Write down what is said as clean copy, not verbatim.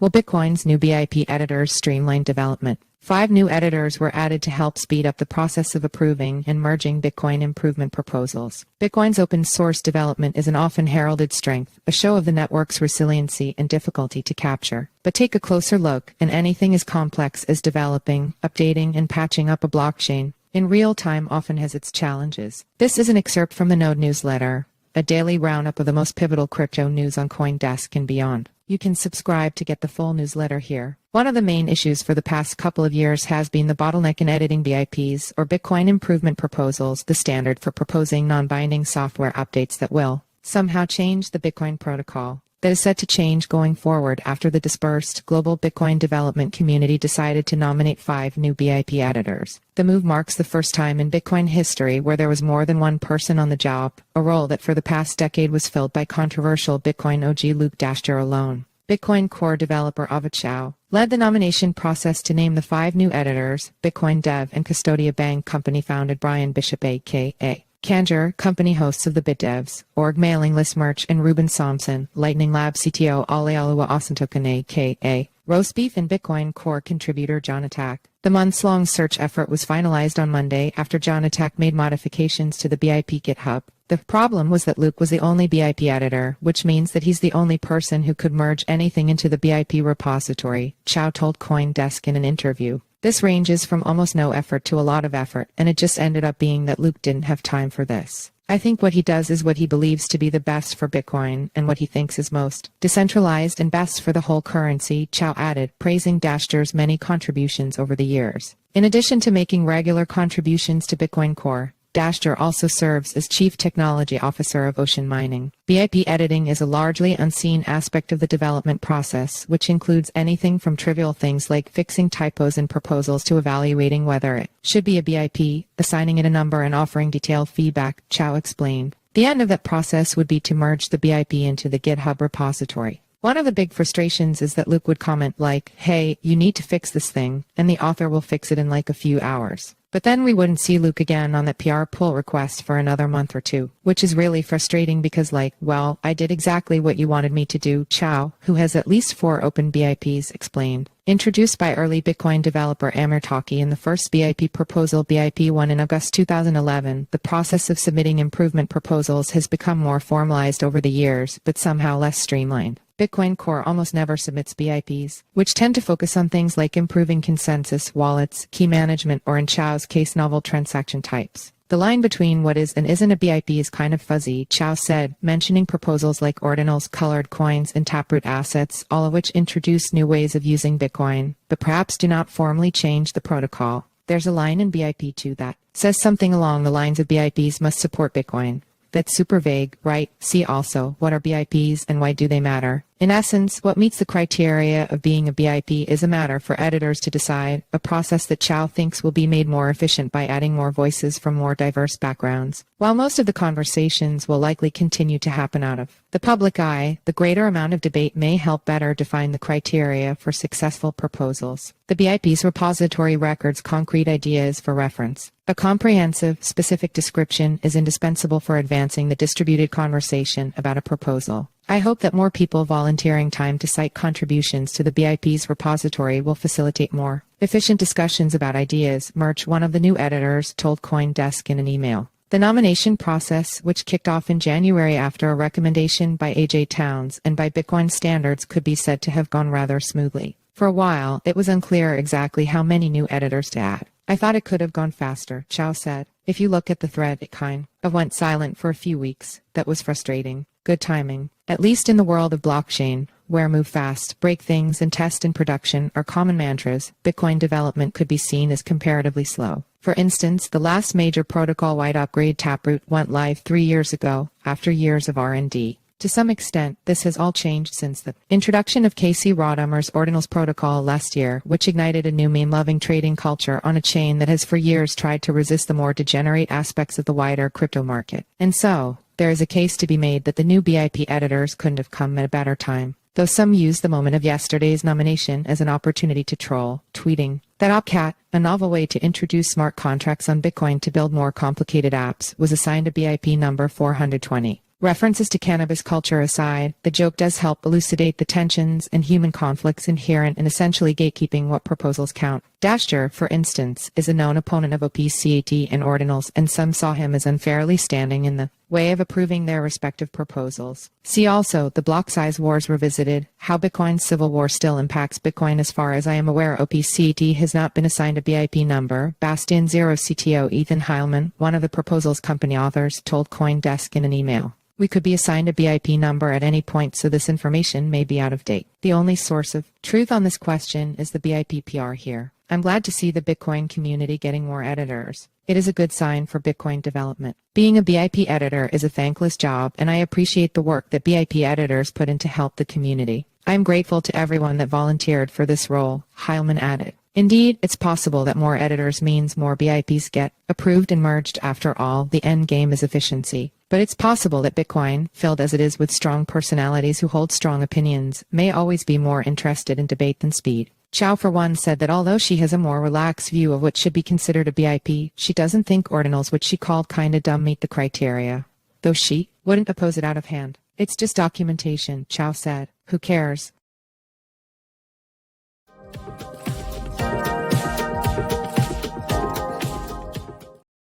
Will Bitcoin's new BIP editors streamline development? 5 new editors were added to help speed up the process of approving and merging Bitcoin improvement proposals. Bitcoin's open source development is an often heralded strength, a show of the network's resiliency and difficulty to capture. But take a closer look, and anything as complex as developing, updating, and patching up a blockchain in real time often has its challenges. This is an excerpt from the Node newsletter, a daily roundup of the most pivotal crypto news on CoinDesk and beyond. You can subscribe to get the full newsletter here. One of the main issues for the past couple of years has been the bottleneck in editing BIPs, or Bitcoin Improvement Proposals, the standard for proposing non-binding software updates that will somehow change the Bitcoin protocol. That is set to change going forward after the dispersed global Bitcoin development community decided to nominate 5 new BIP editors. The move marks the first time in Bitcoin history where there was more than one person on the job, a role that for the past decade was filled by controversial Bitcoin OG Luke Dashjr alone. Bitcoin Core developer Avi Chow led the nomination process to name the 5 new editors: Bitcoin Dev and Custodia Bank company founded Brian Bishop aka Kanjer, company hosts of the BitDevs, org mailing list merch, and Ruben Somson, Lightning Lab CTO Alealua Asantokan aka Roast Beef, and Bitcoin Core contributor John Attack. The months-long search effort was finalized on Monday after John Attack made modifications to the BIP GitHub. The problem was that Luke was the only BIP editor, which means that he's the only person who could merge anything into the BIP repository, Chow told CoinDesk in an interview. This ranges from almost no effort to a lot of effort, and it just ended up being that Luke didn't have time for this. I think what he does is what he believes to be the best for Bitcoin and what he thinks is most decentralized and best for the whole currency, Chow added, praising Dashjr's many contributions over the years. In addition to making regular contributions to Bitcoin Core, Dashjr also serves as Chief Technology Officer of Ocean Mining. BIP editing is a largely unseen aspect of the development process, which includes anything from trivial things like fixing typos in proposals to evaluating whether it should be a BIP, assigning it a number, and offering detailed feedback, Chow explained. The end of that process would be to merge the BIP into the GitHub repository. One of the big frustrations is that Luke would comment like, "Hey, you need to fix this thing," and the author will fix it in like a few hours. But then we wouldn't see Luke again on that PR pull request for another month or two, which is really frustrating because well, I did exactly what you wanted me to do, Chow, who has at least 4 open BIPs, explained. Introduced by early Bitcoin developer Amir Taki in the first BIP proposal BIP1 in August 2011, the process of submitting improvement proposals has become more formalized over the years, but somehow less streamlined. Bitcoin Core almost never submits BIPs, which tend to focus on things like improving consensus, wallets, key management, or in Chow's case, novel transaction types. The line between what is and isn't a BIP is kind of fuzzy, Chow said, mentioning proposals like ordinals, colored coins, and taproot assets, all of which introduce new ways of using Bitcoin, but perhaps do not formally change the protocol. There's a line in BIP2 that says something along the lines of BIPs must support Bitcoin. That's super vague, right? See also, what are BIPs and why do they matter? In essence, what meets the criteria of being a BIP is a matter for editors to decide, a process that Chow thinks will be made more efficient by adding more voices from more diverse backgrounds. While most of the conversations will likely continue to happen out of the public eye, the greater amount of debate may help better define the criteria for successful proposals. The BIP's repository records concrete ideas for reference. A comprehensive, specific description is indispensable for advancing the distributed conversation about a proposal. I hope that more people volunteering time to cite contributions to the BIP's repository will facilitate more efficient discussions about ideas, Merch, one of the new editors, told CoinDesk in an email. The nomination process, which kicked off in January after a recommendation by AJ Towns and by Bitcoin standards, could be said to have gone rather smoothly. For a while, it was unclear exactly how many new editors to add. I thought it could have gone faster, Chow said. If you look at the thread, it kind of went silent for a few weeks. That was frustrating. Good timing. At least in the world of blockchain, where move fast, break things, and test in production are common mantras, Bitcoin development could be seen as comparatively slow. For instance, the last major protocol-wide upgrade, Taproot, went live 3 years ago, after years of R&D. To some extent, this has all changed since the introduction of Casey Rodamer's Ordinals protocol last year, which ignited a new meme-loving trading culture on a chain that has for years tried to resist the more degenerate aspects of the wider crypto market. And so, there is a case to be made that the new BIP editors couldn't have come at a better time, though some used the moment of yesterday's nomination as an opportunity to troll, tweeting that Opcat, a novel way to introduce smart contracts on Bitcoin to build more complicated apps, was assigned a BIP number 420. References to cannabis culture aside, the joke does help elucidate the tensions and human conflicts inherent in essentially gatekeeping what proposals count. Dashjr, for instance, is a known opponent of OPCAT and ordinals, and some saw him as unfairly standing in the way of approving their respective proposals. See also, the block size wars revisited, how Bitcoin's civil war still impacts Bitcoin. As far as I am aware, OPCAT has not been assigned a BIP number. Bastion Zero CTO Ethan Heilman, one of the proposal's company authors, told CoinDesk in an email, "We could be assigned a BIP number at any point, so this information may be out of date. The only source of truth on this question is the BIP PR here. I'm glad to see the Bitcoin community getting more editors. It is a good sign for Bitcoin development. Being a BIP editor is a thankless job, and I appreciate the work that BIP editors put in to help the community. I am grateful to everyone that volunteered for this role," Heilman added. Indeed, it's possible that more editors means more BIPs get approved and merged. After all, the end game is efficiency. But it's possible that Bitcoin, filled as it is with strong personalities who hold strong opinions, may always be more interested in debate than speed. Chow, for one, said that although she has a more relaxed view of what should be considered a BIP, she doesn't think ordinals, which she called kinda dumb, meet the criteria. Though she wouldn't oppose it out of hand. "It's just documentation," Chow said. "Who cares?